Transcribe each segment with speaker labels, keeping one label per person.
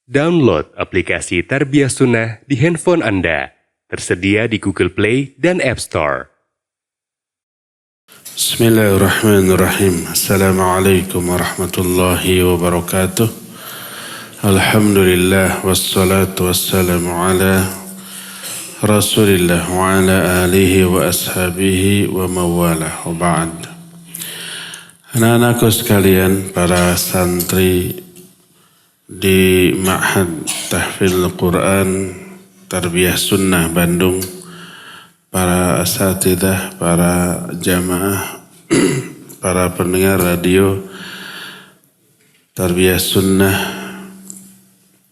Speaker 1: Download aplikasi Tarbiyah Sunnah di handphone Anda. Tersedia di Google Play dan App Store.
Speaker 2: Bismillahirrahmanirrahim. Assalamualaikum warahmatullahi wabarakatuh. Alhamdulillah wassalatu wassalamu ala Rasulillah wa ala alihi wa ashabihi wa mawalah wa ba'd. Anak-anakku sekalian, para santri di Ma'had Tahfidz Quran Tarbiyah Sunnah Bandung, para asatidzah, para jamaah, para pendengar radio Tarbiyah Sunnah,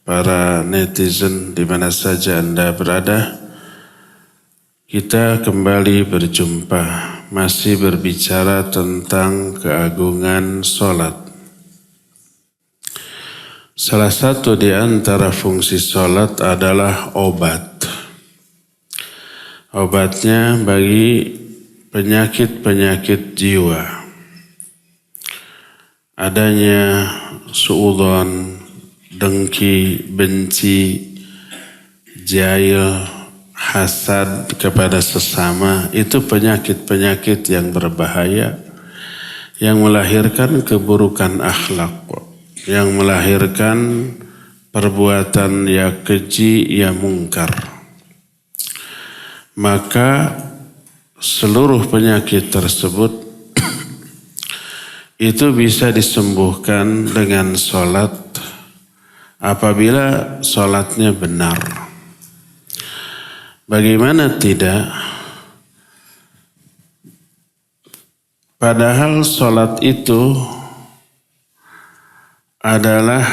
Speaker 2: para netizen di mana saja Anda berada, kita kembali berjumpa, masih berbicara tentang keagungan salat. Salah satu di antara fungsi salat adalah obat. Obatnya bagi penyakit-penyakit jiwa. Adanya suudzon, dengki, benci, jail, hasad kepada sesama, itu penyakit-penyakit yang berbahaya, yang melahirkan keburukan akhlak, yang melahirkan perbuatan yang keji, yang mungkar. Maka seluruh penyakit tersebut itu bisa disembuhkan dengan sholat apabila sholatnya benar. Bagaimana tidak? Padahal sholat itu adalah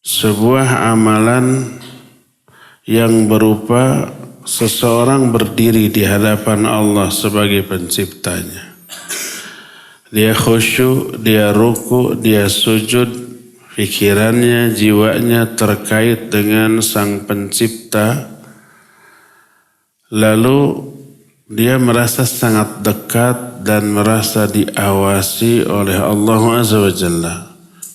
Speaker 2: sebuah amalan yang berupa seseorang berdiri di hadapan Allah sebagai penciptanya. Dia khusyuk, dia ruku, dia sujud, pikirannya, jiwanya terkait dengan Sang Pencipta. Lalu dia merasa sangat dekat dan merasa diawasi oleh Allah Azza wa Jalla.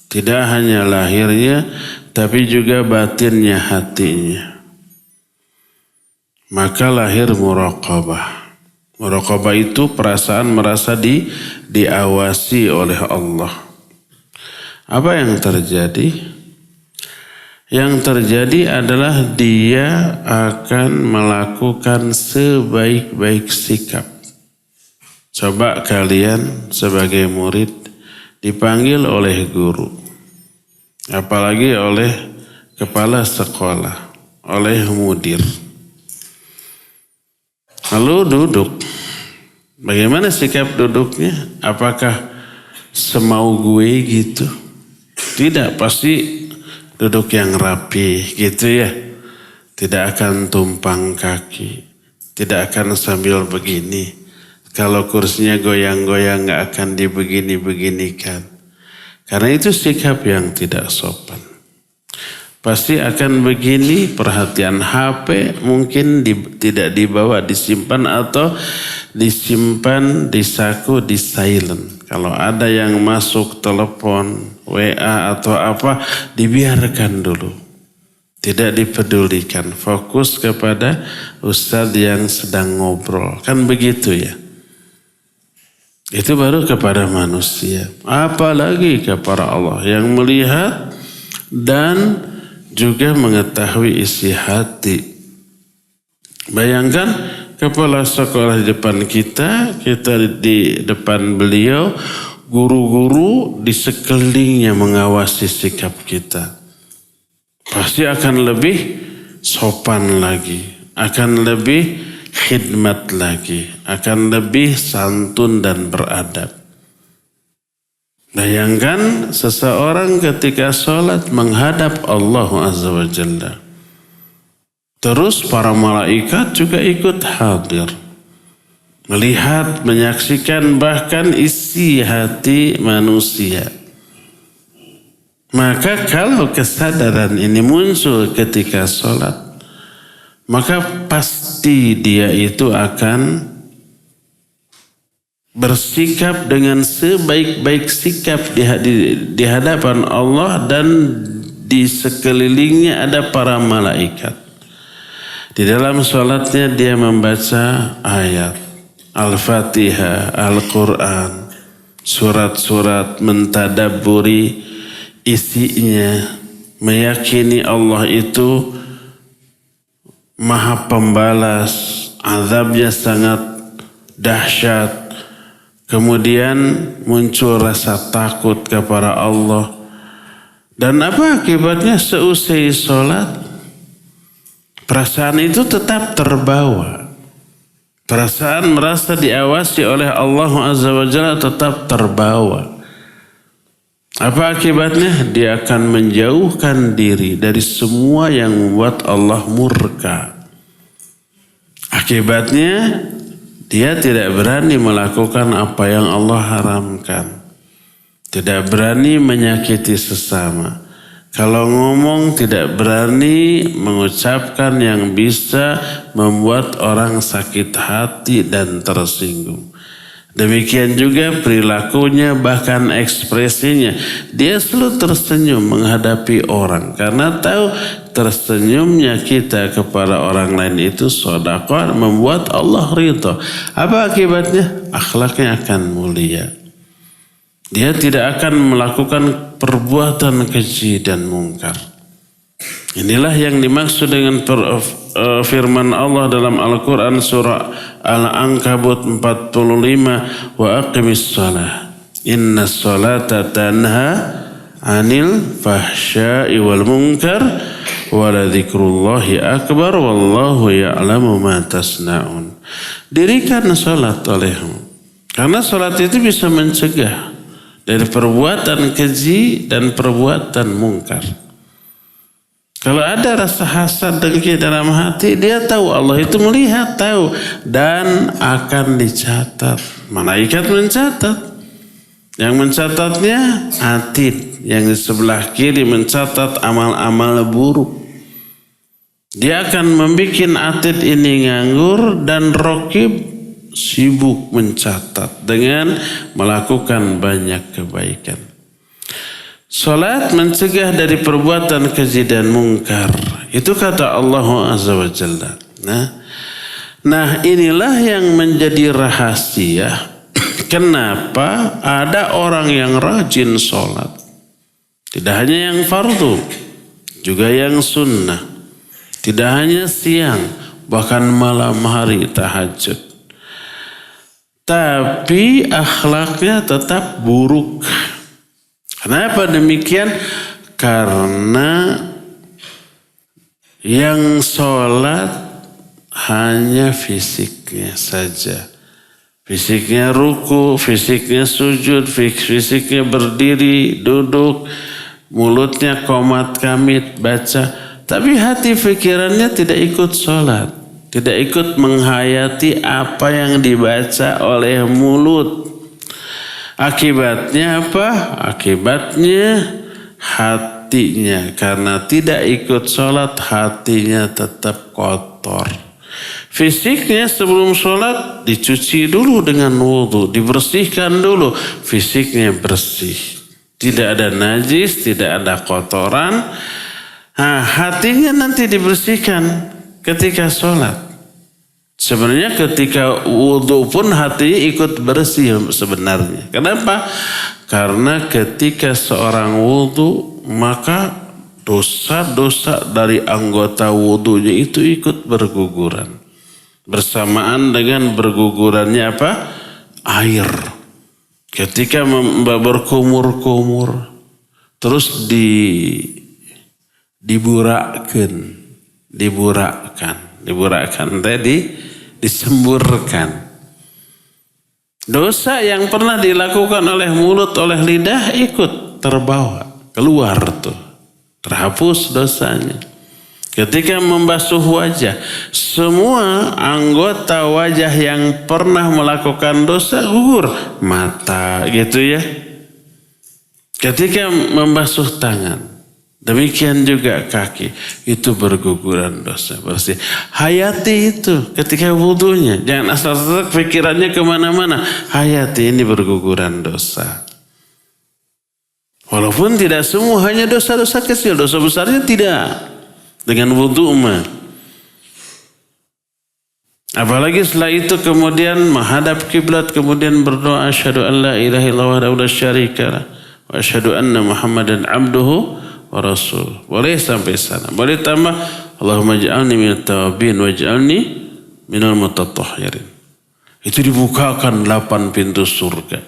Speaker 2: Tidak hanya lahirnya, tapi juga batinnya, hatinya. Maka lahir muraqabah. Muraqabah itu perasaan merasa diawasi oleh Allah. Apa yang terjadi? Yang terjadi adalah dia akan melakukan sebaik-baik sikap. Coba kalian sebagai murid dipanggil oleh guru, apalagi oleh kepala sekolah, oleh mudir. Lalu duduk. Bagaimana sikap duduknya? Apakah semau gue gitu? Tidak, pasti duduk yang rapi gitu ya. Tidak akan tumpang kaki. Tidak akan sambil begini. Kalau kursinya goyang-goyang gak akan dibegini-beginikan. Karena itu sikap yang tidak sopan. Pasti akan begini, perhatian HP mungkin tidak dibawa, disimpan atau disimpan di saku, di silent. Kalau ada yang masuk telepon, WA atau apa, dibiarkan dulu. Tidak dipedulikan. Fokus kepada ustadz yang sedang ngobrol. Kan begitu ya. Itu baru kepada manusia. Apalagi kepada Allah yang melihat dan juga mengetahui isi hati. Bayangkan kepala sekolah di depan kita di depan beliau, guru-guru di sekelilingnya mengawasi sikap kita. Pasti akan lebih sopan lagi, akan lebih khidmat lagi, akan lebih santun dan beradab. Bayangkan seseorang ketika sholat menghadap Allah Azza wa Jalla. Terus para malaikat juga ikut hadir. Melihat, menyaksikan bahkan isi hati manusia. Maka kalau kesadaran ini muncul ketika sholat, maka pasti dia itu akan bersikap dengan sebaik-baik sikap di hadapan Allah dan di sekelilingnya ada para malaikat. Di dalam sholatnya dia membaca ayat Al-Fatihah, Al-Quran, surat-surat, mentadabburi isinya, meyakini Allah itu Maha Pembalas, azabnya sangat dahsyat. Kemudian muncul rasa takut kepada Allah. Dan apa akibatnya seusai sholat? Perasaan itu tetap terbawa. Perasaan merasa diawasi oleh Allah Azza wa Jalla tetap terbawa. Apa akibatnya? Dia akan menjauhkan diri dari semua yang membuat Allah murka. Akibatnya dia tidak berani melakukan apa yang Allah haramkan. Tidak berani menyakiti sesama. Kalau ngomong tidak berani mengucapkan yang bisa membuat orang sakit hati dan tersinggung. Demikian juga perilakunya bahkan ekspresinya. Dia selalu tersenyum menghadapi orang. Karena tahu tersenyumnya kita kepada orang lain itu sedekah membuat Allah ridha. Apa akibatnya? Akhlaknya akan mulia. Dia tidak akan melakukan perbuatan keji dan mungkar. Inilah yang dimaksud dengan firman Allah dalam Al-Quran surah Al-Ankabut 45. Wa aqimis shalah. Inna sholata tanha anil fahsya'i wal munkar. Wa la dzikrullahi akbar. Wallahu ya'lamu ma tasna'un. Dirikan sholat olehmu. Karena sholat itu bisa mencegah dari perbuatan keji dan perbuatan mungkar. Kalau ada rasa hasad dengki dalam hati, dia tahu Allah itu melihat, tahu, dan akan dicatat. Malaikat mencatat. Yang mencatatnya atid, yang di sebelah kiri mencatat amal-amal buruk. Dia akan membuat atid ini nganggur dan raqib sibuk mencatat dengan melakukan banyak kebaikan. Salat mencegah dari perbuatan keji dan mungkar. Itu kata Allah Azza wa Jalla. Nah inilah yang menjadi rahasia. Kenapa ada orang yang rajin salat. Tidak hanya yang fardu, juga yang sunnah. Tidak hanya siang, bahkan malam hari tahajud. Tapi akhlaknya tetap buruk. Kenapa demikian? Karena yang sholat hanya fisiknya saja. Fisiknya ruku, fisiknya sujud, fisiknya berdiri, duduk, mulutnya qomat kamit, baca. Tapi hati pikirannya tidak ikut sholat. Tidak ikut menghayati apa yang dibaca oleh mulut. Akibatnya apa? Akibatnya hatinya. Karena tidak ikut sholat, hatinya tetap kotor. Fisiknya sebelum sholat dicuci dulu dengan wudu. Dibersihkan dulu. Fisiknya bersih. Tidak ada najis, tidak ada kotoran. Nah, hatinya nanti dibersihkan ketika sholat. Sebenarnya ketika wudhu pun hatinya ikut bersih sebenarnya. Kenapa? Karena ketika seorang wudhu maka dosa-dosa dari anggota wudhunya itu ikut berguguran. Bersamaan dengan bergugurannya apa? Air. Ketika berkumur-kumur terus diburakkan tadi disemburkan. Dosa yang pernah dilakukan oleh mulut, oleh lidah ikut terbawa, keluar tuh. Terhapus dosanya. Ketika membasuh wajah, semua anggota wajah yang pernah melakukan dosa gugur. Mata gitu ya. Ketika membasuh tangan, Demikian juga kaki, itu berguguran dosa, bersih. Hayati itu ketika wudunya, jangan asal-asal pikirannya kemana-mana. Hayati ini berguguran dosa. Walaupun tidak semua, hanya dosa-dosa kecil, dosa besarnya tidak. Dengan wudu mah. Apalagi setelah itu kemudian menghadap kiblat, kemudian berdoa asyhadu an la ilaha illallah wa la syarika lah wa asyhadu anna Muhammadan abduhu wa rasul. Boleh sampai sana. Boleh tambah Allahumma ij'alni minat tawabin waj'alni minal mutatahhirin. Itu dibukakan 8 pintu surga.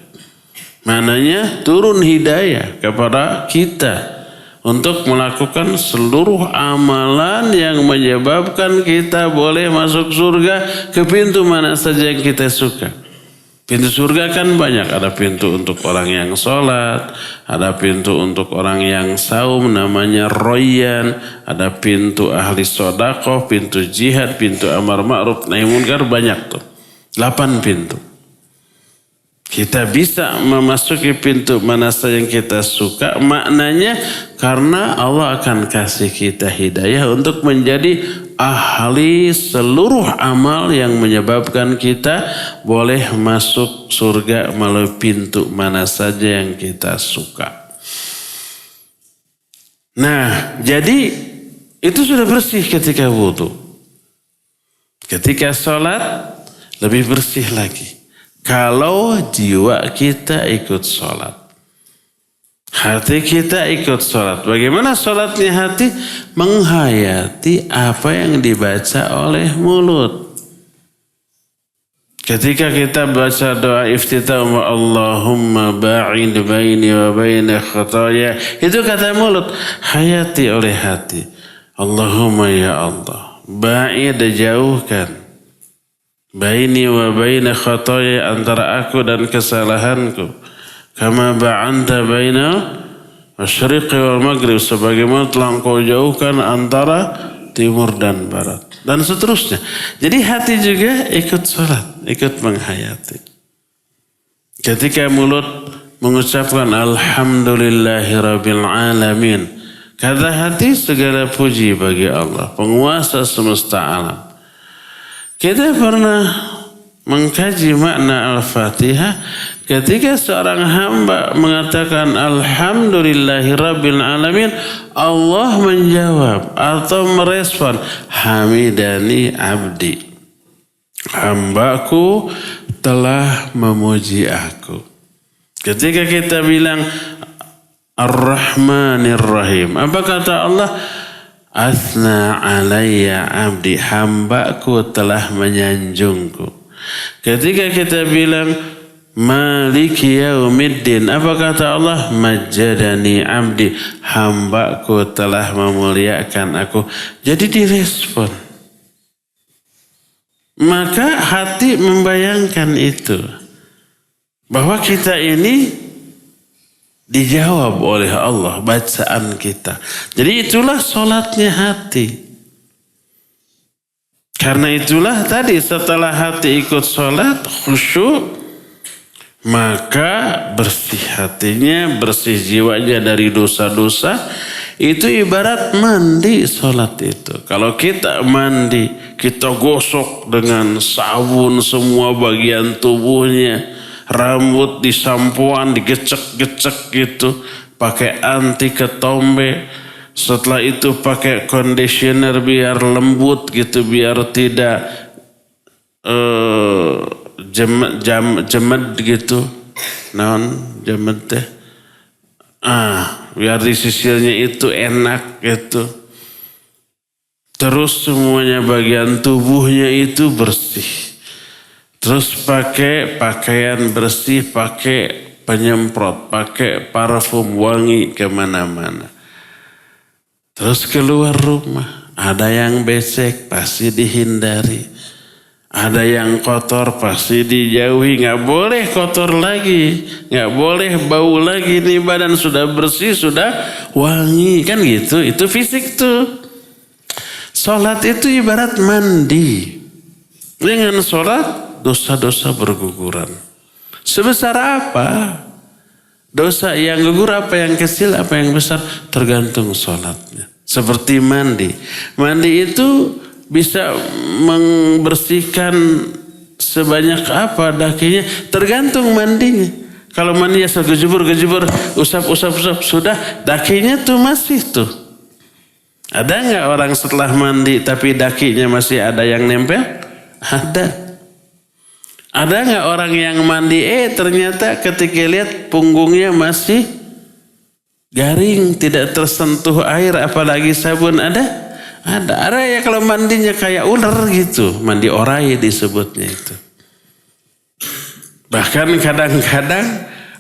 Speaker 2: Maknanya turun hidayah kepada kita untuk melakukan seluruh amalan yang menyebabkan kita boleh masuk surga ke pintu mana saja yang kita suka. Pintu surga kan banyak. Ada pintu untuk orang yang sholat. Ada pintu untuk orang yang saum namanya royan. Ada pintu ahli sodakoh, pintu jihad, pintu amar ma'ruf nahi munkar, banyak tuh. 8 pintu. Kita bisa memasuki pintu mana saja yang kita suka. Maknanya karena Allah akan kasih kita hidayah untuk menjadi ahli seluruh amal yang menyebabkan kita boleh masuk surga melalui pintu mana saja yang kita suka. Nah, jadi itu sudah bersih ketika wudu. Ketika sholat lebih bersih lagi. Kalau jiwa kita ikut sholat. Hati kita ikut sholat. Bagaimana sholatnya hati? Menghayati apa yang dibaca oleh mulut. Ketika kita baca doa iftitah Allahumma ba'id baini wa baina khataya. Itu kata mulut. Hayati oleh hati. Allahumma ya Allah. Ba'id jauhkan. Baini wa baina khataya, antara aku dan kesalahanku. Kama ba'anta baina masyriqi wal maghrib, sebagaimana telah engkau jauhkan antara timur dan barat. Dan seterusnya. Jadi hati juga ikut sholat, ikut menghayati. Ketika mulut mengucapkan alhamdulillahi rabbil alamin, kata hati segala puji bagi Allah, penguasa semesta alam. Kita pernah mengkaji makna Al-Fatihah ketika seorang hamba mengatakan alhamdulillahi rabbil alamin, Allah menjawab atau merespon hamidani abdi, hambaku telah memuji aku. Ketika kita bilang Ar-Rahmanir Rahim, apa kata Allah? Asna alayya abdi, hambaku telah menyanjungku. Ketika kita bilang Maliki yaumiddin, apa kata Allah? Majjadani abdi, hambaku telah memuliakan aku. Jadi direspon. Maka hati membayangkan itu. Bahwa kita ini dijawab oleh Allah bacaan kita. Jadi itulah sholatnya hati. Karena itulah tadi setelah hati ikut sholat khusyuk, maka bersih hatinya, bersih jiwanya dari dosa-dosa. Itu ibarat mandi sholat itu. Kalau kita mandi, kita gosok dengan sabun semua bagian tubuhnya. Rambut disampuan, digecek-gecek gitu. Pakai anti ketombe. Setelah itu pakai conditioner biar lembut gitu. Biar tidak jemed gitu. Naon jemed teh. Biar disisirnya itu enak gitu. Terus semuanya bagian tubuhnya itu bersih. Terus pakai pakaian bersih, pakai penyemprot, pakai parfum wangi kemana-mana. Terus keluar rumah, ada yang becek pasti dihindari. Ada yang kotor pasti dijauhi, nggak boleh kotor lagi, nggak boleh bau lagi. Nih badan sudah bersih, sudah wangi, kan gitu. Itu fisik tuh. Sholat itu ibarat mandi. Dengan sholat dosa-dosa berguguran. Sebesar apa? Dosa yang gugur apa yang kecil, apa yang besar, tergantung sholatnya. Seperti mandi. Mandi itu bisa membersihkan sebanyak apa dakinya, tergantung mandinya. Kalau mandinya segejubur, usap, sudah dakinya tuh masih tuh. Ada nggak orang setelah mandi tapi dakinya masih ada yang nempel? Ada. Ada nggak orang yang mandi ternyata ketika lihat punggungnya masih garing, tidak tersentuh air apalagi sabun? Ada ya kalau mandinya kayak ular gitu, mandi orai disebutnya itu. Bahkan kadang-kadang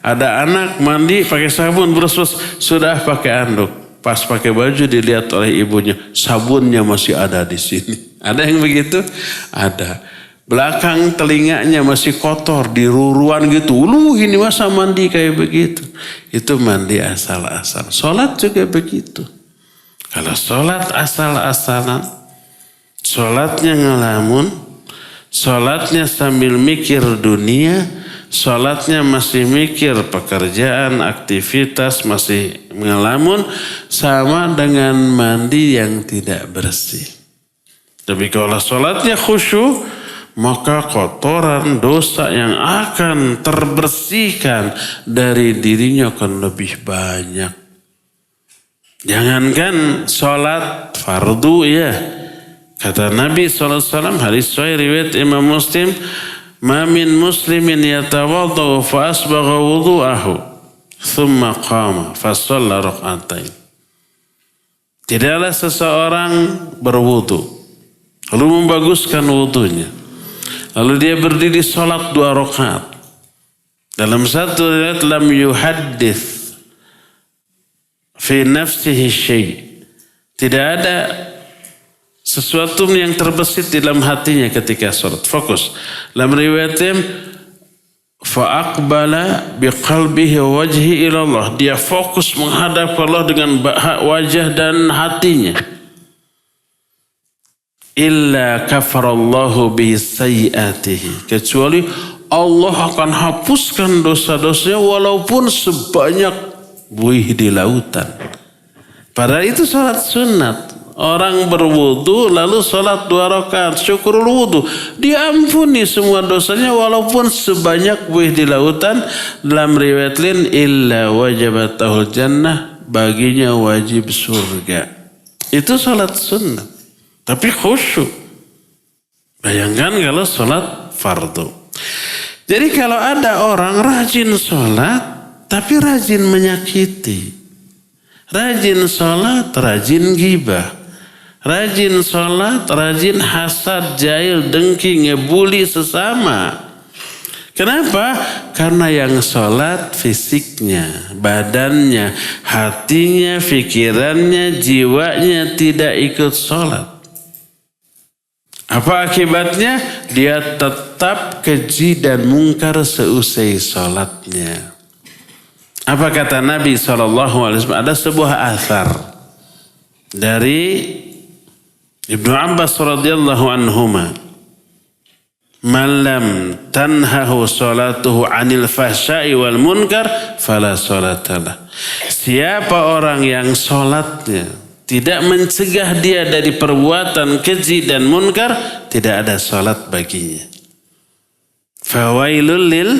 Speaker 2: ada anak mandi pakai sabun berus sudah pakai anduk, pas pakai baju dilihat oleh ibunya sabunnya masih ada di sini. Ada yang begitu? Ada. Belakang telinganya masih kotor, diruruan gitu. Ini masa mandi kayak begitu. Itu mandi asal-asalan. Sholat juga begitu. Kalau sholat asal-asalan, sholatnya ngelamun, sholatnya sambil mikir dunia, sholatnya masih mikir pekerjaan, aktivitas, masih ngelamun, sama dengan mandi yang tidak bersih. Tapi kalau sholatnya khusyuk, maka kotoran dosa yang akan terbersihkan dari dirinya akan lebih banyak. Jangankan sholat fardu ya. Kata Nabi SAW, hadis sahih riwayat Imam Muslim, "Ma min muslimin yatawaddu fa asbagha wudu'ahu, thumma qama fa shalla rak'atain." Tidaklah seseorang berwudu lalu membaguskan wudunya, lalu dia berdiri sholat 2 rakaat. Dalam satu riwayat, lam yuhaddits fi nafsihi syai'. Tidak ada sesuatu yang terbesit di dalam hatinya ketika sholat. Fokus. Dalam riwayatnya, fa aqbala biqalbihi wa wajhi ila Allah. Dia fokus menghadap Allah dengan wajah dan hatinya. Illa kafarallahu bihi sayyiatihi, kecuali Allah akan hapuskan dosa-dosanya walaupun sebanyak buih di lautan. Padahal itu sholat sunat. Orang berwudu lalu sholat 2 rakaat syukurul wudu, diampuni semua dosanya walaupun sebanyak buih di lautan. Dalam riwayat lain, illa wajabatahul jannah, baginya wajib surga. Itu sholat sunat. Tapi khusyuk. Bayangkan kalau sholat fardu. Jadi kalau ada orang rajin sholat, tapi rajin menyakiti. Rajin sholat, rajin ghibah. Rajin sholat, rajin hasad, jail, dengki, ngebuli sesama. Kenapa? Karena yang sholat fisiknya, badannya, hatinya, pikirannya, jiwanya tidak ikut sholat. Apa akibatnya? Dia tetap keji dan mungkar seusai sholatnya. Apa kata Nabi SAW? Ada sebuah athar dari Ibnu Abbas radhiyallahu anhuma. Man lam tanhahu salatuhu anil fahsya'i wal munkar fala salatalah. Siapa orang yang sholatnya tidak mencegah dia dari perbuatan keji dan munkar, tidak ada salat baginya. Fawailul lil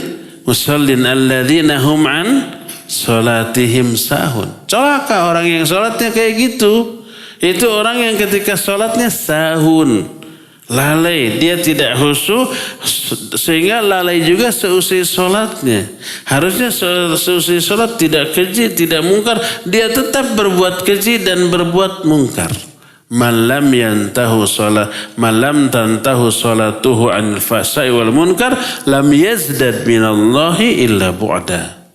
Speaker 2: musallin alladzina hum an salatihim sahun. Celaka orang yang salatnya kayak gitu. Itu orang yang ketika salatnya sahun, lalai, dia tidak khusyuk sehingga lalai juga seusai sholatnya. Harusnya seusai sholat tidak keji, tidak mungkar, dia tetap berbuat keji dan berbuat mungkar. Malam yantahu sholat, malam tantahu sholatuhu anil fahsya'i wal munkar, lam yazdad minallahi illa bu'da.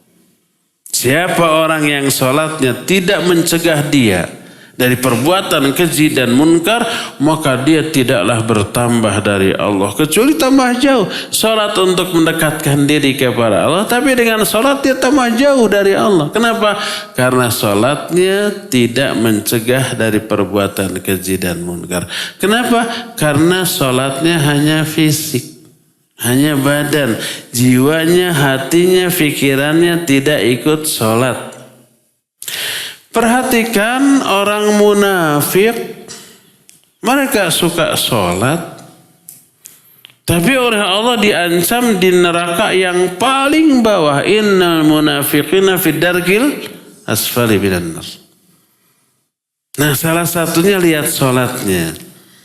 Speaker 2: Siapa orang yang sholatnya tidak mencegah dia dari perbuatan keji dan munkar, maka dia tidaklah bertambah dari Allah, kecuali tambah jauh. Salat untuk mendekatkan diri kepada Allah, tapi dengan salat dia tambah jauh dari Allah. Kenapa? Karena salatnya tidak mencegah dari perbuatan keji dan munkar. Kenapa? Karena salatnya hanya fisik. Hanya badan, jiwanya, hatinya, pikirannya tidak ikut sholat. Perhatikan orang munafik, mereka suka sholat, tapi oleh Allah diancam di neraka yang paling bawah. Innal munafiqina fid darkil asfali minan nar. Nah, salah satunya lihat sholatnya.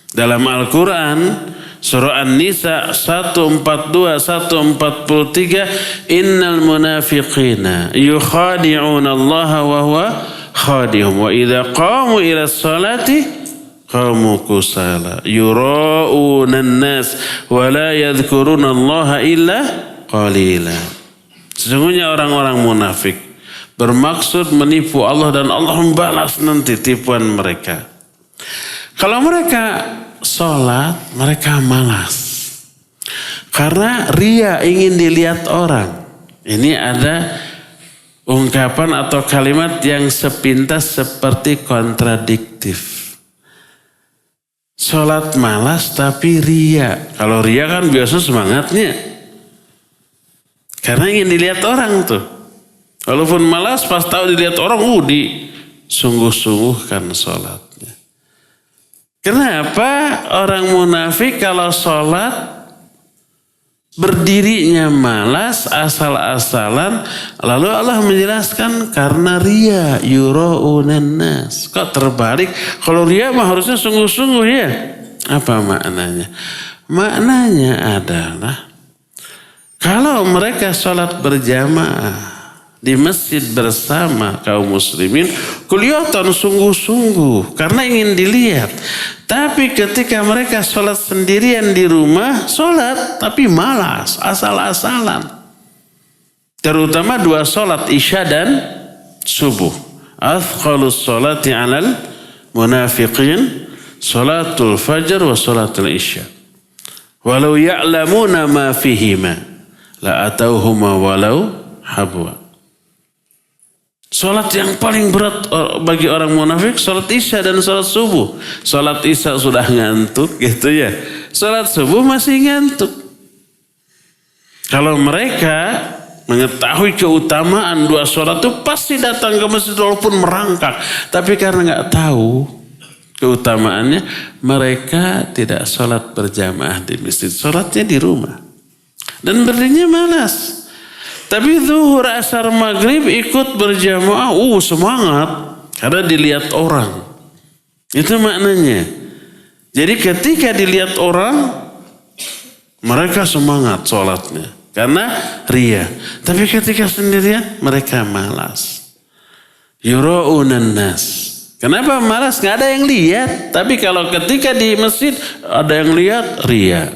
Speaker 2: Dalam Al-Quran, surah An-Nisa 142, 143, innal munafiqina yukhadi'una Allah wa huwa khadihum wa idza qamu ila sholati qamu kusala yura'una an-nas wa la yadhkuruna Allah illa qalila. Sesungguhnya orang-orang munafik bermaksud menipu Allah dan Allah membalas nanti tipuan mereka. Kalau mereka sholat, mereka malas. Karena ria, ingin dilihat orang. Ini ada ungkapan atau kalimat yang sepintas seperti kontradiktif. Sholat malas tapi ria. Kalau ria kan biasa semangatnya. Karena ingin dilihat orang tuh. Walaupun malas pas tahu dilihat orang, disungguh-sungguhkan sholatnya. Kenapa orang munafik kalau sholat berdirinya malas, asal-asalan, lalu Allah menjelaskan karena ria, yura'unan nas. Kok terbalik? Kalau ria mah harusnya sungguh-sungguh ya. Apa maknanya? Maknanya adalah kalau mereka sholat berjamaah di masjid bersama kaum muslimin, kelihatan sungguh-sungguh karena ingin dilihat. Tapi ketika mereka sholat sendirian di rumah, sholat tapi malas, asal-asalan. Terutama dua sholat isya dan subuh. Athqalus sholati alal munafiqin sholatul fajr wa sholatul isya. Walau ya'lamuna ma fihima la atauhuma walau habwa. Salat yang paling berat bagi orang munafik, salat isya dan salat subuh. Salat isya sudah ngantuk gitu ya. Salat subuh masih ngantuk. Kalau mereka mengetahui keutamaan dua salat itu pasti datang ke masjid walaupun merangkak. Tapi karena nggak tahu keutamaannya, mereka tidak salat berjamaah di masjid. Salatnya di rumah. Dan berdirinya malas. Tapi zuhur, asar, maghrib ikut berjamaah, semangat. Karena dilihat orang. Itu maknanya. Jadi ketika dilihat orang, mereka semangat sholatnya. Karena ria. Tapi ketika sendirian, mereka malas. Yura'unan nas. Kenapa malas? Nggak ada yang lihat. Tapi kalau ketika di masjid, ada yang lihat, ria.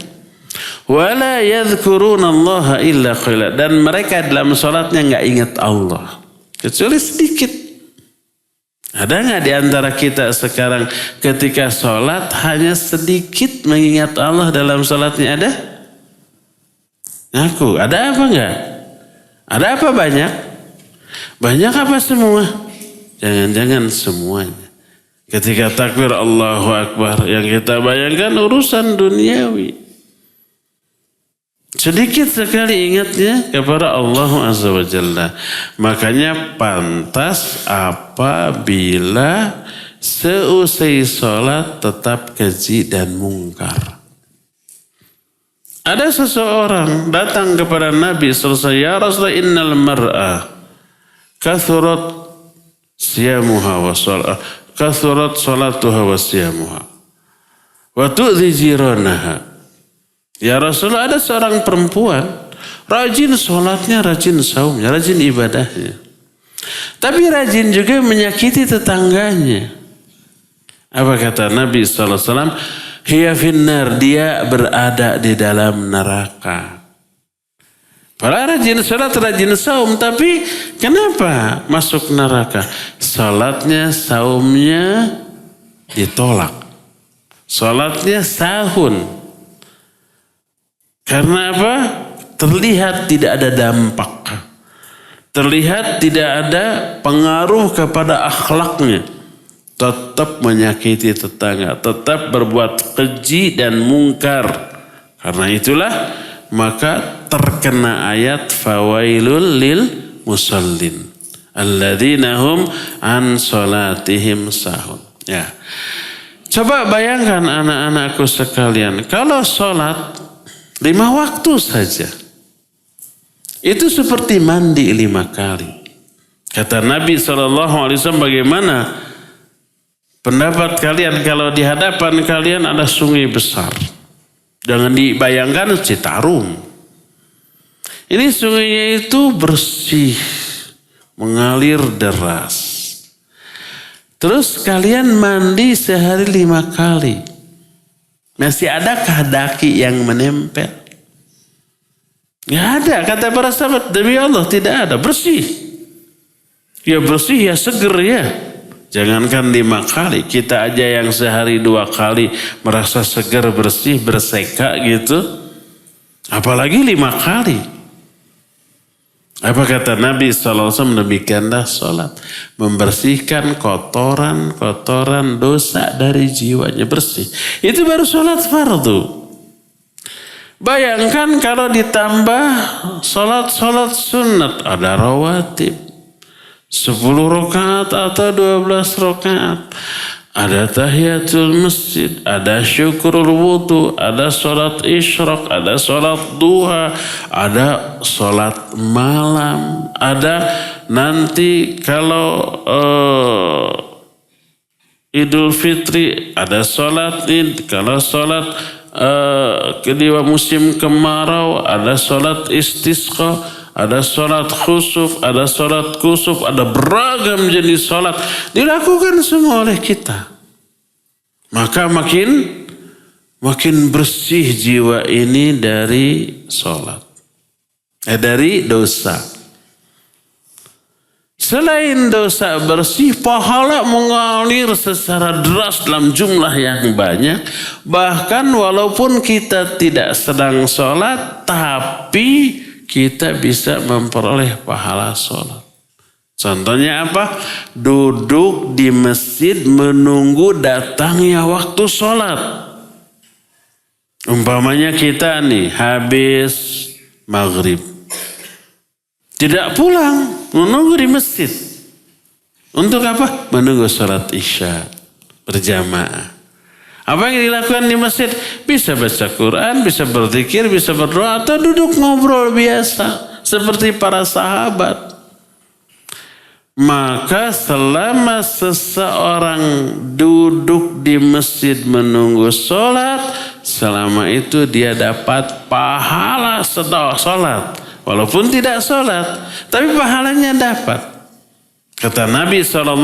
Speaker 2: Wala yadhkuruna Allah illa qalila, dan mereka dalam salatnya enggak ingat Allah kecuali sedikit. Ada enggak di antara kita sekarang ketika salat hanya sedikit mengingat Allah dalam salatnya? Ada? Ngaku, ada apa enggak? Ada apa banyak? Banyak apa semua? Jangan-jangan semuanya. Ketika takbir Allahu Akbar, yang kita bayangkan urusan duniawi. Sedikit sekali ingatnya kepada Allah Azza wa Jalla. Makanya pantas apabila seusai sholat tetap keji dan mungkar. Ada seseorang datang kepada Nabi SAW, ya Rasulullah, innal mar'a kathurat siyamuha wa sholat, kathurat sholatuha wa siyamuha wa tu'zi jiranaha. Ya Rasulullah, ada seorang perempuan rajin sholatnya, rajin saumnya, rajin ibadahnya. Tapi rajin juga menyakiti tetangganya. Apa kata Nabi SAW? Hiya finnar, dia berada di dalam neraka. Padahal rajin sholat, rajin saum, tapi kenapa masuk neraka? Sholatnya, saumnya ditolak. Sholatnya sahun. Karena apa? Terlihat tidak ada dampak. Terlihat tidak ada pengaruh kepada akhlaknya. Tetap menyakiti tetangga. Tetap berbuat keji dan mungkar. Karena itulah maka terkena ayat fawailul lil musallin alladzina hum an salatihim sahun. Ya. Coba bayangkan anak-anakku sekalian, kalau sholat 5 waktu saja, itu seperti mandi 5 kali. Kata Nabi SAW, bagaimana pendapat kalian kalau di hadapan kalian ada sungai besar? Jangan dibayangkan Citarum. Ini sungainya itu bersih, mengalir deras. Terus kalian mandi sehari 5 kali. Masih adakah daki yang menempel? Nggak ada, kata para sahabat. Demi Allah tidak ada, bersih. Ya bersih, ya seger ya. Jangankan 5 kali, kita aja yang sehari 2 kali merasa seger, bersih, berseka gitu. Apalagi 5 kali. Apa kata Nabi SAW? Demikianlah sholat. Membersihkan kotoran-kotoran dosa dari jiwanya, bersih. Itu baru sholat fardu. Bayangkan kalau ditambah sholat sunat. Ada rawatib. 10 rakaat atau 12 rakaat. Ada tahiyatul masjid, ada syukurul wudu, ada sholat isyraq, ada sholat duha, ada sholat malam, ada nanti kalau Idul Fitri, ada sholat id, kalau sholat kedua musim kemarau, ada sholat istisqa, ada sholat khusuf, ada sholat kusuf, ada beragam jenis sholat. Dilakukan semua oleh kita. Maka makin bersih jiwa ini dari sholat. Dari dosa. Selain dosa bersih, pahala mengalir secara deras dalam jumlah yang banyak. Bahkan walaupun kita tidak sedang sholat, tapi kita bisa memperoleh pahala sholat. Contohnya apa? Duduk di masjid menunggu datangnya waktu sholat. Umpamanya kita nih habis maghrib. Tidak pulang, menunggu di masjid. Untuk apa? Menunggu sholat isya berjamaah. Apa yang dilakukan di masjid? Bisa baca Quran, bisa berzikir, bisa berdoa, atau duduk ngobrol biasa. Seperti para sahabat. Maka selama seseorang duduk di masjid menunggu sholat, selama itu dia dapat pahala setelah sholat. Walaupun tidak sholat, tapi pahalanya dapat. Kata Nabi SAW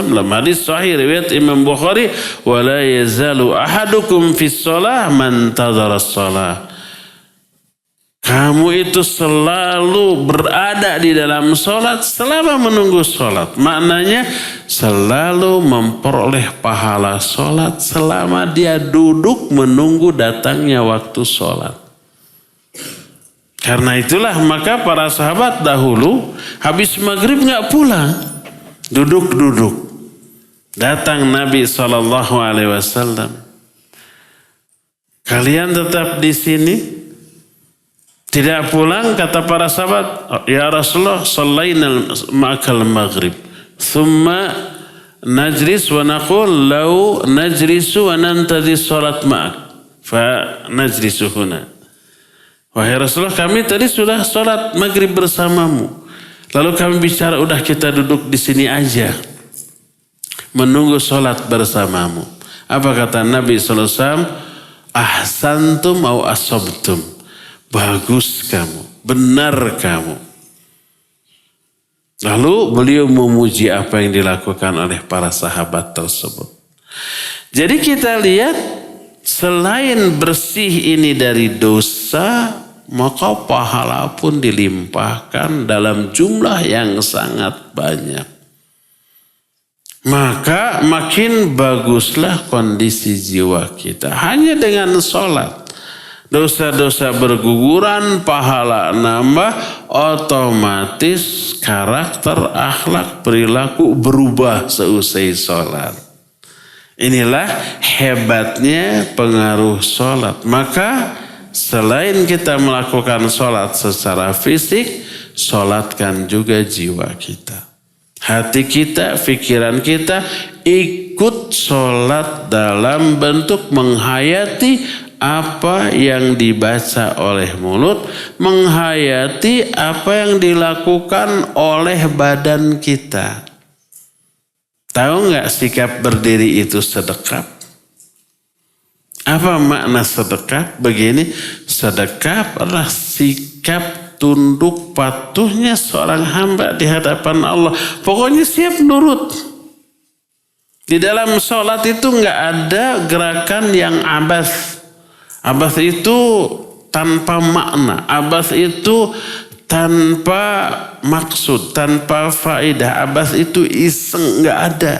Speaker 2: dalam hadis sahih riwayat Imam Bukhari, "Wala yazalu ahadukum fis shalah man tadhara shalah." Kamu itu selalu berada di dalam sholat selama menunggu sholat. Maknanya selalu memperoleh pahala sholat selama dia duduk menunggu datangnya waktu sholat. Karena itulah maka para sahabat dahulu habis maghrib nggak pulang. Duduk-duduk. Datang Nabi SAW. Kalian tetap di sini? Tidak pulang, kata para sahabat, ya Rasulullah, sallaina ma'akal maghrib. Thumma najlis wa naqul lau najlisu wa nantadhi salat ma'ak. Fa najlisu huna. Wahai Rasulullah, kami tadi sudah salat maghrib bersamamu. Lalu kami bicara, udah kita duduk di sini aja. Menunggu salat bersamamu. Apa kata Nabi SAW? Ahsantum au asobtum. Bagus kamu, benar kamu. Lalu beliau memuji apa yang dilakukan oleh para sahabat tersebut. Jadi kita lihat selain bersih ini dari dosa, maka pahala pun dilimpahkan dalam jumlah yang sangat banyak. Maka makin baguslah kondisi jiwa kita hanya dengan sholat. Dosa-dosa berguguran, pahala nambah, otomatis karakter, akhlak, perilaku berubah seusai sholat. Inilah hebatnya pengaruh sholat. Maka selain kita melakukan sholat secara fisik, sholatkan juga jiwa kita. Hati kita, pikiran kita ikut sholat dalam bentuk menghayati apa yang dibaca oleh mulut, menghayati apa yang dilakukan oleh badan kita. Tahu nggak sikap berdiri itu sedekap? Apa makna sedekap? Begini, sedekap adalah sikap tunduk patuhnya seorang hamba di hadapan Allah. Pokoknya siap nurut. Di dalam sholat itu nggak ada gerakan yang abas. Abas itu tanpa makna. Abas itu tanpa maksud, tanpa faedah. Abas itu iseng, nggak ada.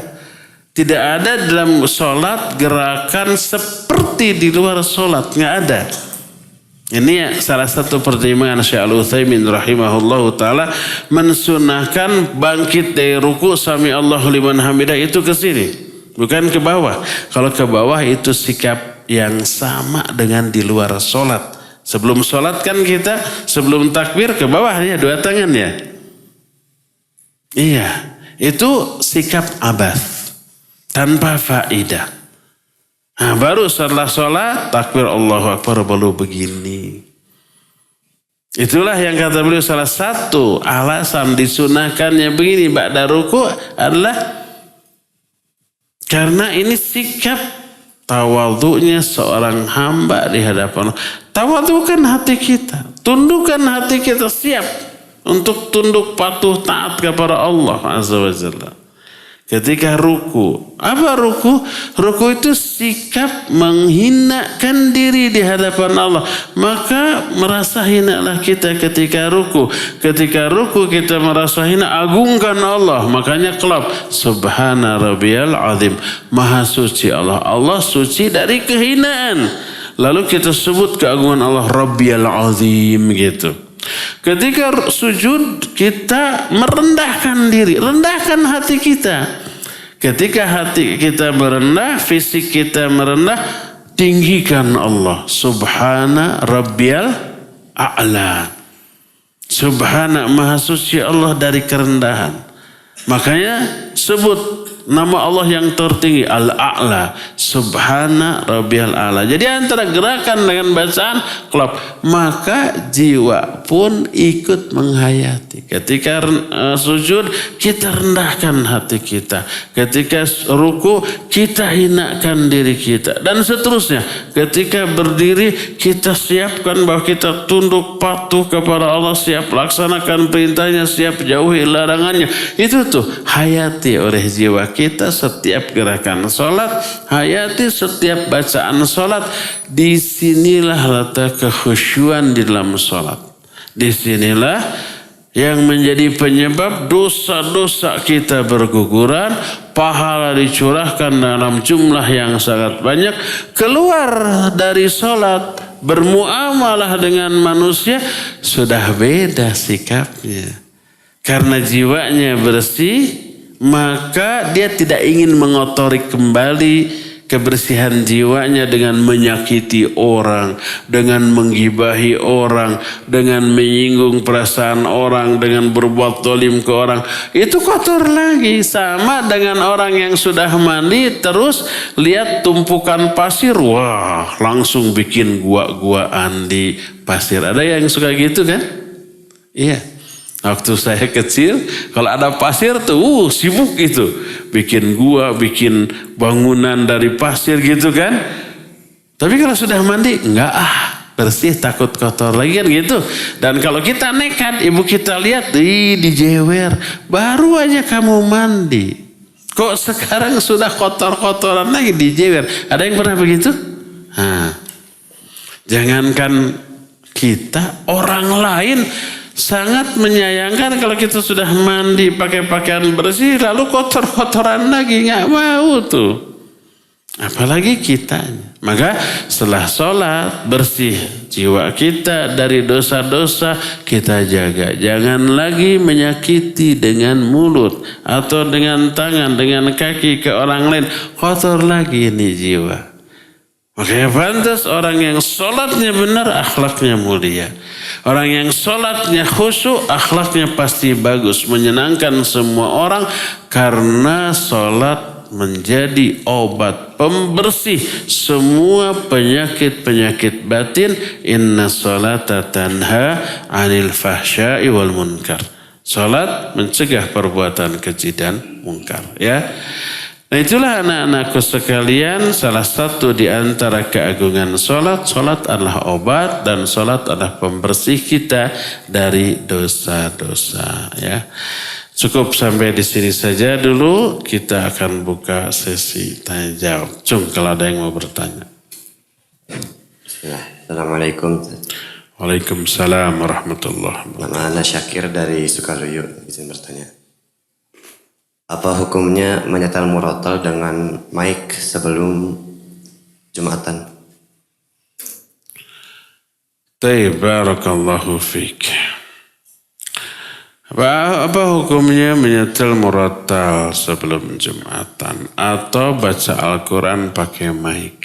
Speaker 2: Tidak ada dalam sholat gerakan seperti di luar sholat, nggak ada. Ini salah satu pertimbangan Syekh Al-Utsaimin rahimahullahu taala mensunahkan bangkit dari ruku sami Allahu liman hamidah itu ke sini, bukan ke bawah. Kalau ke bawah itu sikap yang sama dengan di luar sholat. Sebelum sholat kan kita sebelum takbir ke bawah ya, dua tangan ya. Iya, itu sikap abas tanpa faedah. Nah, baru setelah sholat, takbir Allahu Akbar baru begini. Itulah yang kata beliau salah satu alasan disunahkannya begini ba'da ruku adalah karena ini sikap tawadhu'nya seorang hamba di hadapan Allah. Tawadhu'kan hati kita, tundukkan hati kita siap untuk tunduk patuh taat kepada Allah Azza wa Jalla. Ketika ruku, apa ruku? Ruku itu sikap menghinakan diri di hadapan Allah. Maka merasa hinalah kita ketika ruku. Ketika ruku kita merasa hina, agungkan Allah. Makanya kelab, Subhana Rabbiyal Azim. Maha suci Allah. Allah suci dari kehinaan. Lalu kita sebut keagungan Allah Rabbiyal Azim gitu. Ketika sujud kita merendahkan diri, rendahkan hati kita. Ketika hati kita merendah, fisik kita merendah, tinggikan Allah. Subhana Rabbiyal A'la. Subhana Maha Suci Allah dari kerendahan. Makanya sebut nama Allah yang tertinggi Al-A'la, Subhana Rabbiyal A'la. Jadi antara gerakan dengan bacaan klop, maka jiwa pun ikut menghayati. Ketika sujud kita rendahkan hati kita. Ketika ruku kita hinakan diri kita dan seterusnya. Ketika berdiri kita siapkan bahwa kita tunduk patuh kepada Allah, siap laksanakan perintahnya, siap jauhi larangannya. Itu tuh hayati oleh jiwa kita setiap gerakan sholat, hayati setiap bacaan sholat. Disinilah letak kekhusyuan di dalam sholat. Disinilah yang menjadi penyebab dosa-dosa kita berguguran, pahala dicurahkan dalam jumlah yang sangat banyak. Keluar dari sholat, bermuamalah dengan manusia, sudah beda sikapnya. Karena jiwanya bersih, maka dia tidak ingin mengotori kembali kebersihan jiwanya dengan menyakiti orang, dengan menggibahi orang, dengan menyinggung perasaan orang, dengan berbuat zalim ke orang. Itu kotor lagi. Sama dengan orang yang sudah mandi terus lihat tumpukan pasir, wah langsung bikin gua-guaan di pasir. Ada yang suka gitu kan? Iya. Waktu saya kecil, kalau ada pasir tuh sibuk gitu. Bikin gua, bikin bangunan dari pasir gitu kan. Tapi kalau sudah mandi, enggak bersih, takut kotor lagi kan gitu. Dan kalau kita nekat, ibu kita lihat, dijewer. Baru aja kamu mandi. Kok sekarang sudah kotor-kotoran lagi dijewer. Ada yang pernah begitu? Jangankan kita, orang lain sangat menyayangkan kalau kita sudah mandi pakai pakaian bersih lalu kotor-kotoran lagi, nggak mau tuh. Apalagi kitanya. Maka setelah sholat bersih jiwa kita dari dosa-dosa, kita jaga. Jangan lagi menyakiti dengan mulut atau dengan tangan, dengan kaki ke orang lain. Kotor lagi ini jiwa. Makanya pantas orang yang sholatnya benar, akhlaknya mulia. Orang yang sholatnya khusyuk, akhlaknya pasti bagus. Menyenangkan semua orang karena sholat menjadi obat pembersih semua penyakit-penyakit batin. Inna sholata tanha anil fahsya'i wal munkar. Sholat mencegah perbuatan keji dan munkar. Ya. Nah itulah anak-anakku sekalian, salah satu di antara keagungan sholat. Sholat adalah obat dan sholat adalah pembersih kita dari dosa-dosa. Ya. Cukup sampai di sini saja dulu. Kita akan buka sesi tanya jawab. Kalau ada yang mau bertanya.
Speaker 3: Assalamualaikum.
Speaker 2: Waalaikumsalam warahmatullahi wabarakatuh.
Speaker 3: Nama Ana Syakir dari Sukaluyu. Izin bertanya. Apa hukumnya menyetel murotal dengan mic sebelum Jumatan?
Speaker 2: Barakallahu fiik. Apa hukumnya menyetel murotal sebelum Jumatan atau baca Al-Quran pakai mic?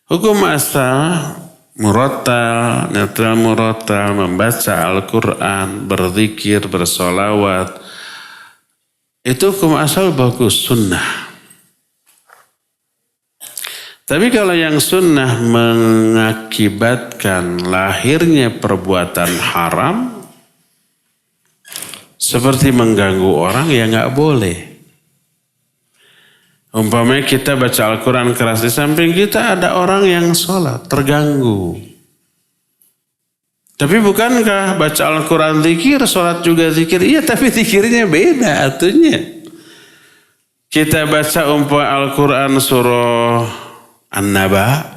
Speaker 2: Hukum asal murotal, nyetel murotal, membaca Al-Quran, berzikir, bersolawat, itu hukum asal bagus, sunnah. Tapi kalau yang sunnah mengakibatkan lahirnya perbuatan haram, seperti mengganggu orang, ya nggak boleh. Umpamanya kita baca Al-Quran keras, di samping kita ada orang yang sholat, terganggu. Tapi bukankah baca Al-Quran zikir, sholat juga zikir? Iya, tapi zikirnya beda atunya. Kita baca Al-Quran surah An-Naba,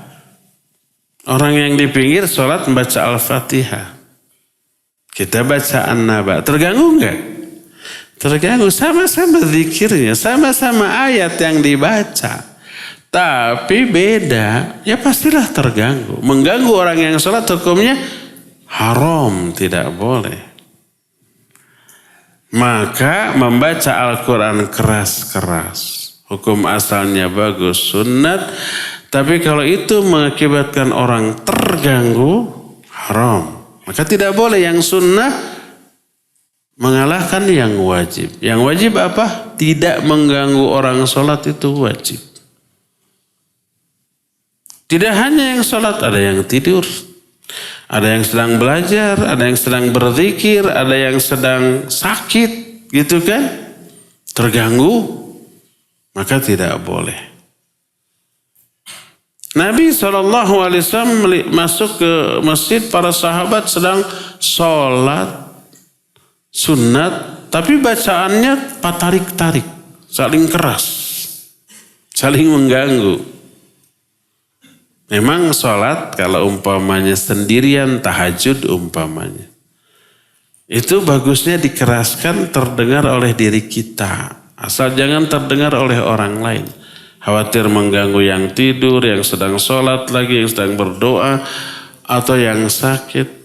Speaker 2: orang yang di pinggir sholat membaca Al-Fatihah. Kita baca An-Naba, terganggu enggak? Terganggu, sama-sama zikirnya, sama-sama ayat yang dibaca. Tapi beda, ya pastilah terganggu. Mengganggu orang yang sholat hukumnya haram, tidak boleh. Maka membaca Al-Quran keras-keras, hukum asalnya bagus, sunnat. Tapi kalau itu mengakibatkan orang terganggu, haram. Maka tidak boleh. Yang sunnah mengalahkan yang wajib. Yang wajib apa? Tidak mengganggu orang sholat, itu wajib. Tidak hanya yang sholat, ada yang tidur, ada yang sedang belajar, ada yang sedang berzikir, ada yang sedang sakit, gitu kan? Terganggu, maka tidak boleh. Nabi SAW masuk ke masjid, para sahabat sedang sholat sunat, tapi bacaannya tarik-tarik, saling keras, saling mengganggu. Memang sholat kalau umpamanya sendirian, tahajud umpamanya, itu bagusnya dikeraskan, terdengar oleh diri kita. Asal jangan terdengar oleh orang lain. Khawatir mengganggu yang tidur, yang sedang sholat lagi, yang sedang berdoa, atau yang sakit.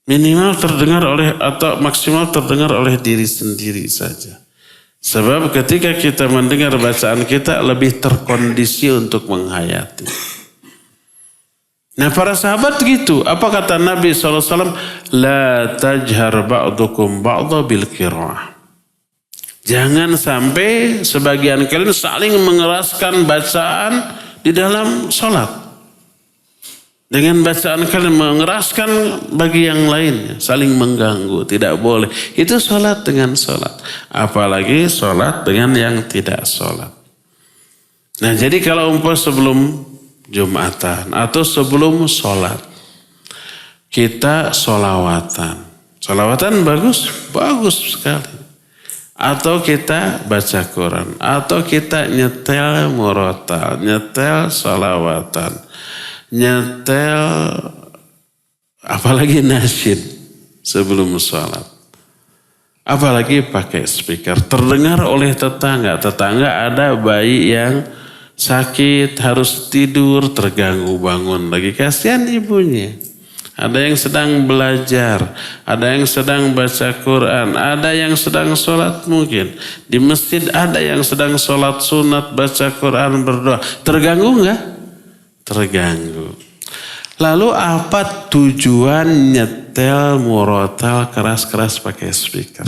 Speaker 2: Minimal terdengar oleh, atau maksimal terdengar oleh diri sendiri saja. Sebab ketika kita mendengar bacaan kita lebih terkondisi untuk menghayati. Nah para sahabat gitu. Apa kata Nabi SAW? La tajhar ba'dukum ba'da bil qira'ah. Jangan sampai sebagian kalian saling mengeraskan bacaan di dalam sholat. Dengan bacaan kalian mengeraskan bagi yang lainnya, saling mengganggu, tidak boleh. Itu sholat dengan sholat. Apalagi sholat dengan yang tidak sholat. Nah jadi kalau sebelum Jumatan atau sebelum sholat, kita sholawatan. Sholawatan bagus, bagus sekali. Atau kita baca Quran, atau kita nyetel murotal, nyetel sholawatan, nyetel apalagi nasyid sebelum sholat. Apalagi pakai speaker, terdengar oleh tetangga. Tetangga ada bayi yang sakit, harus tidur, terganggu bangun lagi. Kasihan ibunya. ada yang sedang belajar, ada yang sedang baca Quran, ada yang sedang sholat mungkin. Di masjid ada yang sedang sholat sunat, baca Quran, berdoa. Terganggu enggak? Terganggu. Lalu apa tujuan nyetel murotal keras-keras pakai speaker?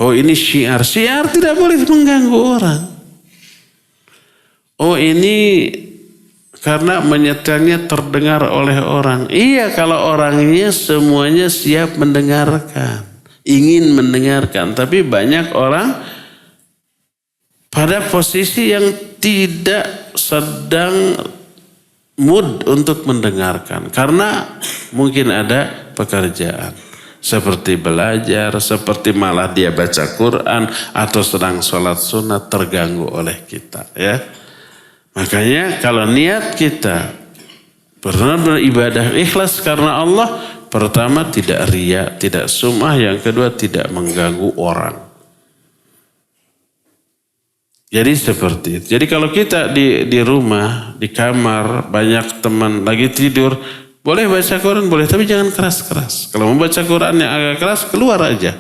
Speaker 2: Oh ini syiar. Syiar tidak boleh mengganggu orang. Oh ini karena menyetelnya terdengar oleh orang. Iya kalau orangnya semuanya siap mendengarkan. Ingin mendengarkan. Tapi banyak orang pada posisi yang tidak sedang mood untuk mendengarkan. Karena mungkin ada pekerjaan. Seperti belajar, seperti malah dia baca Quran. Atau sedang sholat sunat terganggu oleh kita. Ya. Makanya kalau niat kita benar beribadah ikhlas karena Allah. Pertama tidak riya, tidak sum'ah. Yang kedua tidak mengganggu orang. Jadi seperti itu. Jadi kalau kita di rumah, di kamar, banyak teman lagi tidur. Boleh baca Quran, boleh. Tapi jangan keras-keras. Kalau mau baca Quran yang agak keras, keluar aja.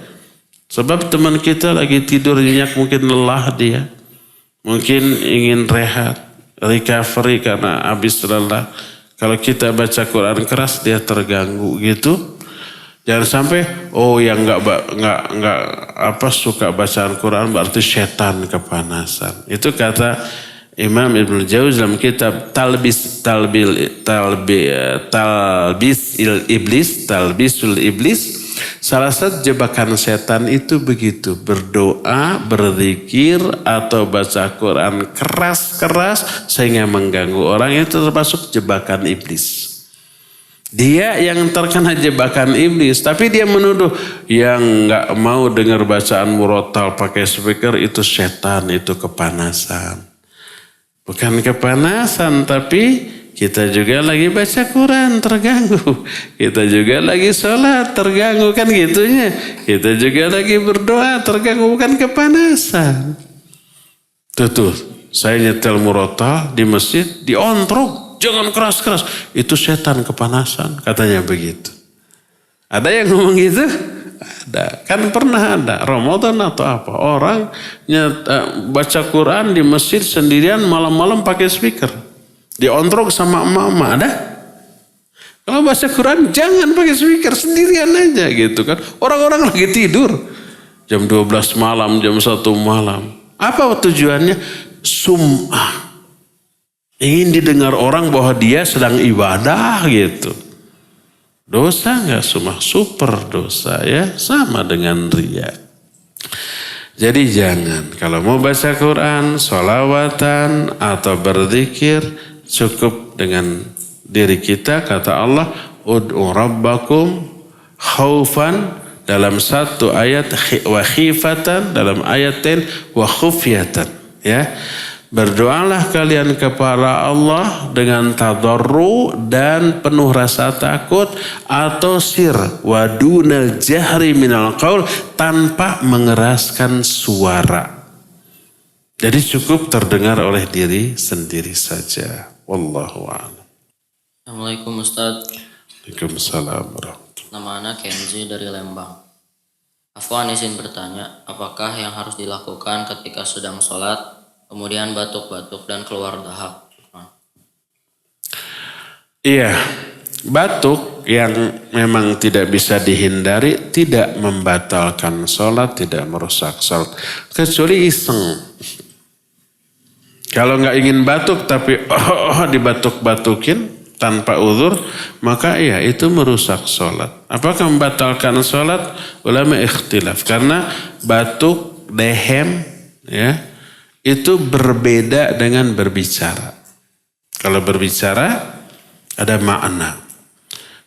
Speaker 2: Sebab teman kita lagi tidur nyenyak, mungkin lelah dia. Mungkin ingin rehat. Recovery karena habis lelah. Kalau kita baca Quran keras dia terganggu gitu. Jangan sampai yang nggak suka bacaan Quran berarti setan kepanasan. Itu kata Imam Ibnu Jauzi dalam kitab Talbisul Iblis. Salah satu jebakan setan itu begitu. Berdoa, berzikir, atau baca Quran keras-keras sehingga mengganggu orang. Itu termasuk jebakan iblis. Dia yang terkena jebakan iblis. Tapi dia menuduh yang gak mau dengar bacaan murotal pakai speaker itu setan, itu kepanasan. Bukan kepanasan tapi kita juga lagi baca Quran terganggu. Kita juga lagi sholat terganggu kan gitunya. Kita juga lagi berdoa terganggu bukan kepanasan. Tuh, saya nyetel murotal di masjid diontrok. Jangan keras-keras. Itu setan kepanasan katanya begitu. Ada yang ngomong gitu? Ada. Kan pernah ada. Ramadan atau apa. Orang baca Quran di masjid sendirian malam-malam pakai speaker. Diontrok sama emak-emak, ada? Kalau baca Quran jangan pakai speaker, sendirian aja gitu kan. Orang-orang lagi tidur. Jam 12 malam, jam 1 malam. Apa tujuannya? Sum'ah. Ingin didengar orang bahwa dia sedang ibadah gitu. Dosa gak sum'ah? Super dosa ya. Sama dengan riya. Jadi jangan. Kalau mau baca Quran, sholawatan atau berzikir, cukup dengan diri kita. Kata Allah, ud'u rabbakum khaufan dalam satu ayat, wa khifatan dalam ayat lain, wa khufyatan. Ya, berdoalah kalian kepada Allah dengan tadarru dan penuh rasa takut, atau sir wa dunal jahri minal qaul, tanpa mengeraskan suara. Jadi cukup terdengar oleh diri sendiri saja. Wallahu a'lam.
Speaker 4: Assalamualaikum Ustaz.
Speaker 2: Waalaikumsalam warahmatullahi.
Speaker 4: Nama anak Kenzi dari Lembang. Afwan izin bertanya, apakah yang harus dilakukan ketika sedang sholat, kemudian batuk-batuk dan keluar dahak?
Speaker 2: Iya, batuk yang memang tidak bisa dihindari, tidak membatalkan sholat, tidak merusak sholat. Kecuali iseng. Kalau nggak ingin batuk tapi dibatuk-batukin tanpa uzur, maka iya itu merusak sholat. Apakah membatalkan sholat? Ulama ikhtilaf. Karena batuk, dehem, ya itu berbeda dengan berbicara. Kalau berbicara ada makna.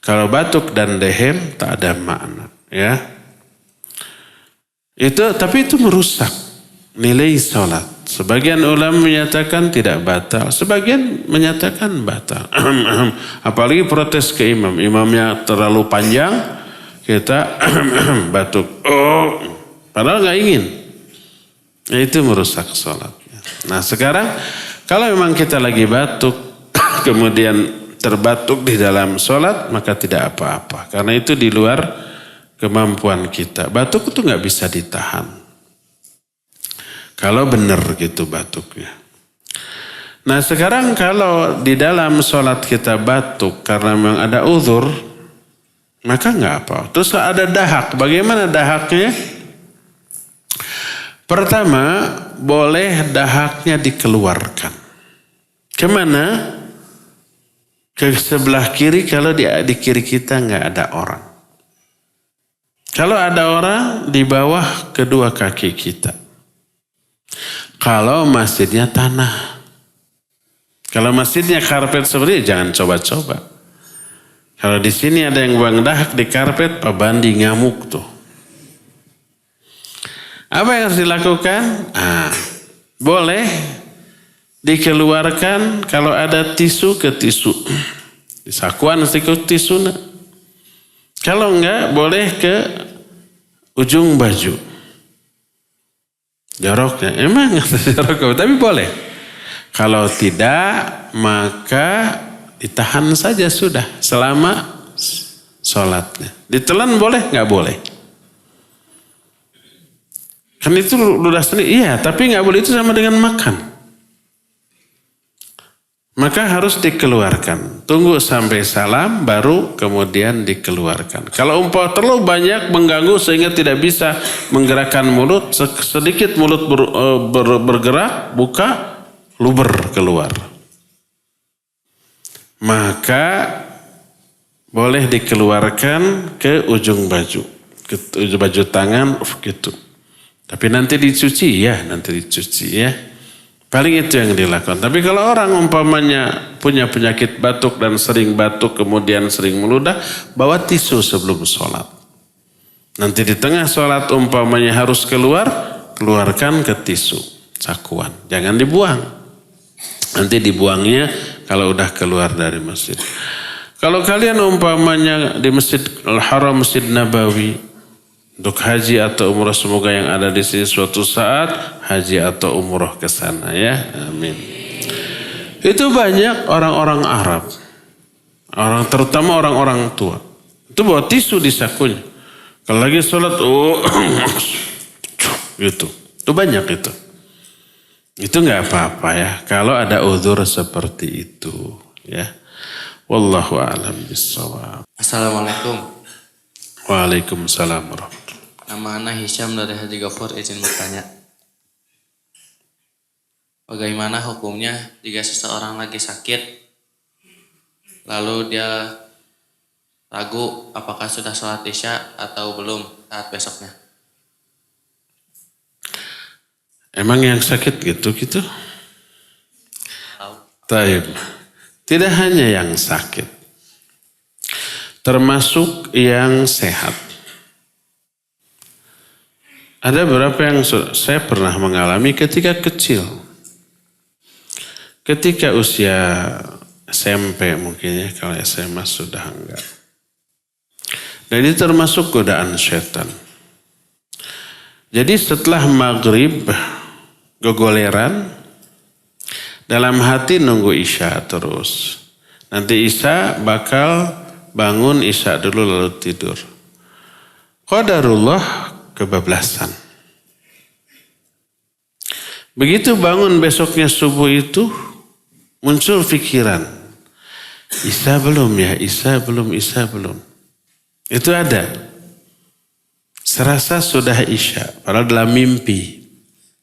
Speaker 2: Kalau batuk dan dehem tak ada makna, ya. Tapi itu merusak nilai sholat. Sebagian ulama menyatakan tidak batal, sebagian menyatakan batal. Apalagi protes ke imam, imamnya terlalu panjang, kita batuk. Padahal nggak ingin. Itu merusak sholat. Nah sekarang kalau memang kita lagi batuk, kemudian terbatuk di dalam sholat, maka tidak apa-apa. Karena itu di luar kemampuan kita. Batuk itu nggak bisa ditahan. Kalau benar gitu batuknya. Nah sekarang kalau di dalam sholat kita batuk karena memang ada uzur, maka nggak apa. Terus ada dahak. Bagaimana dahaknya? Pertama, boleh dahaknya dikeluarkan. Kemana? Ke sebelah kiri kalau di kiri kita nggak ada orang. Kalau ada orang di bawah kedua kaki kita. Kalau masjidnya tanah. Kalau masjidnya karpet seperti ini, jangan coba-coba. Kalau di sini ada yang buang dahak di karpet, Pak Bandi ngamuk tuh. Apa yang harus dilakukan? Boleh dikeluarkan kalau ada tisu ke tisu. Di sakuan ikut tisu. Kalau enggak boleh ke ujung baju. Joroknya. Emang jorok, tapi boleh. Kalau tidak maka ditahan saja sudah selama sholatnya. Ditelan boleh? Enggak boleh. Kan itu ludah sendiri. Iya, tapi nggak boleh itu sama dengan makan. Maka harus dikeluarkan. Tunggu sampai salam baru kemudian dikeluarkan. Kalau umpama terlalu banyak mengganggu sehingga tidak bisa menggerakkan mulut, sedikit mulut bergerak, buka, luber keluar. Maka boleh dikeluarkan ke ujung baju. Ke ujung baju tangan, gitu. Tapi nanti dicuci ya, Paling itu yang dilakukan. Tapi kalau orang umpamanya punya penyakit batuk dan sering batuk kemudian sering meludah, bawa tisu sebelum sholat. Nanti di tengah sholat umpamanya harus keluar, keluarkan ke tisu, sakuan. Jangan dibuang. Nanti dibuangnya kalau udah keluar dari masjid. Kalau kalian umpamanya di Masjid Al-Haram, Masjid Nabawi, untuk haji atau umrah, semoga yang ada di sini suatu saat haji atau umrah ke sana ya. Amin. Itu banyak orang-orang Arab. Terutama orang-orang tua. Itu bawa tisu di sakunya. Kalau lagi sholat, gitu. Itu banyak itu. Itu nggak apa-apa ya. Kalau ada uzur seperti itu ya. Wallahu a'lam bishawab.
Speaker 4: Assalamualaikum.
Speaker 2: Waalaikumsalam warahmatullahi.
Speaker 4: Nama Ana Hisham dari Haji Gofur, izin bertanya. Bagaimana hukumnya jika seseorang lagi sakit, lalu dia ragu apakah sudah sholat isya atau belum saat besoknya?
Speaker 2: Emang yang sakit gitu? Taib. Tidak hanya yang sakit, termasuk yang sehat. Ada beberapa yang saya pernah mengalami ketika kecil. Ketika usia SMP mungkin ya, kalau SMA sudah enggak. Dan ini termasuk godaan setan. Jadi setelah maghrib, gogoleran, dalam hati nunggu isya terus. Nanti isya bakal bangun isya dulu lalu tidur. Qadarullah kebablasan. Begitu bangun besoknya subuh itu muncul pikiran. Isya belum ya, Isya belum. Itu ada. Serasa sudah isya, padahal dalam mimpi.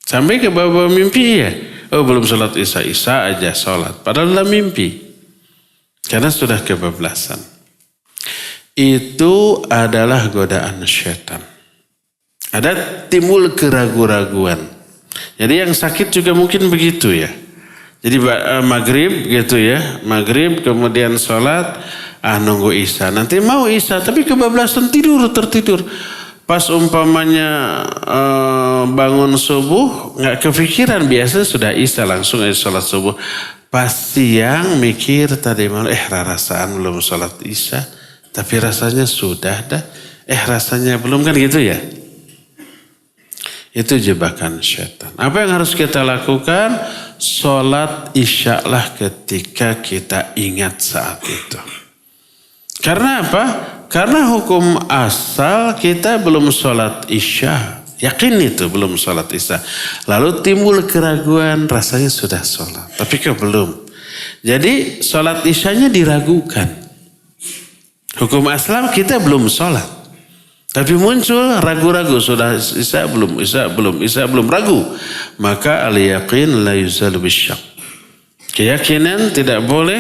Speaker 2: Sampai ke bawah mimpi ya. Oh belum sholat isya aja sholat. Padahal dalam mimpi. Karena sudah kebablasan. Itu adalah godaan syaitan. Ada timbul keraguan-raguan. Jadi yang sakit juga mungkin begitu ya. Jadi maghrib gitu ya. Maghrib kemudian sholat. Nunggu isya. Nanti mau isya tapi kebablasan tertidur. Pas umpamanya bangun subuh nggak kepikiran, biasa sudah isya langsung aja sholat subuh. Pas siang mikir tadi malam rasaan belum sholat isya, tapi rasanya sudah dah. Rasanya belum, kan gitu ya. Itu jebakan syaitan. Apa yang harus kita lakukan? Sholat isya lah ketika kita ingat saat itu. Karena apa? Karena hukum asal kita belum sholat isya. Yakin itu belum sholat isya. Lalu timbul keraguan, rasanya sudah sholat. Tapi kok belum. Jadi sholat isyanya diragukan. Hukum asal kita belum sholat. Tapi muncul ragu-ragu, sudah isya belum, ragu. Maka al-yaqin la yuzal bisyak. Keyakinan tidak boleh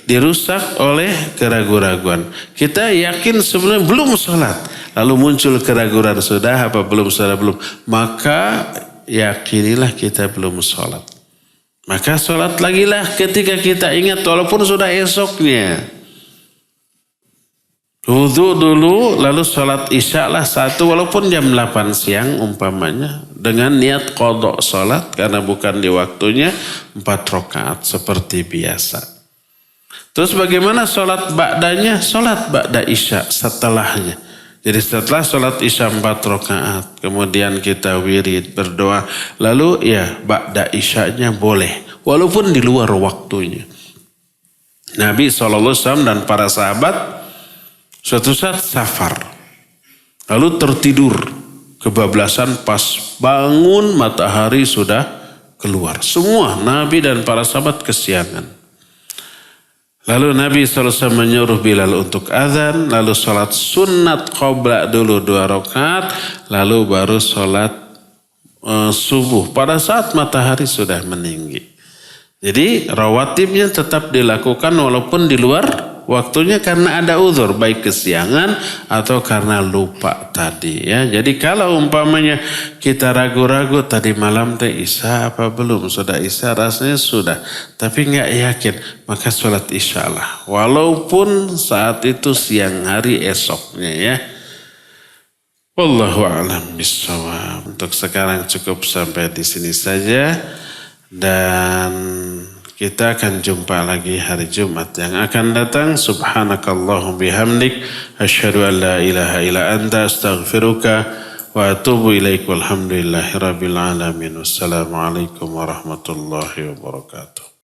Speaker 2: dirusak oleh keraguan-raguan. Kita yakin sebelum belum sholat. Lalu muncul keraguan, sudah apa belum, sudah belum. Maka yakinilah kita belum sholat. Maka sholat lagi lah ketika kita ingat walaupun sudah esoknya. Wudu dulu lalu sholat isya lah satu walaupun jam 8 siang umpamanya. Dengan niat qadha sholat karena bukan di waktunya 4 rakaat seperti biasa. Terus bagaimana sholat ba'danya? Sholat ba'da isya setelahnya. Jadi setelah sholat isya 4 rakaat. Kemudian kita wirid berdoa. Lalu ya ba'da isyanya boleh. Walaupun di luar waktunya. Nabi SAW dan para sahabat suatu saat safar. Lalu tertidur. Kebablasan pas bangun matahari sudah keluar. Semua Nabi dan para sahabat kesiangan. Lalu Nabi SAW menyuruh Bilal untuk azan. Lalu sholat sunat qobla dulu 2 rakaat. Lalu baru sholat subuh. Pada saat matahari sudah meninggi. Jadi rawatibnya tetap dilakukan walaupun di luar waktunya karena ada uzur. Baik kesiangan atau karena lupa tadi. Ya. Jadi kalau umpamanya kita ragu-ragu tadi malam teh isya apa belum. Sudah isya rasanya sudah. Tapi nggak yakin. Maka sholat isya lah. Walaupun saat itu siang hari esoknya ya. Wallahu a'lam bishawab. Untuk sekarang cukup sampai di sini saja. Dan kita akan jumpa lagi hari Jumat yang akan datang. Subhanakallahum bihamdik. Asyhadu an la ilaha illa anta astaghfiruka wa atubu ilaik. Walhamdulillahi rabbil alamin. Wassalamualaikum warahmatullahi wabarakatuh.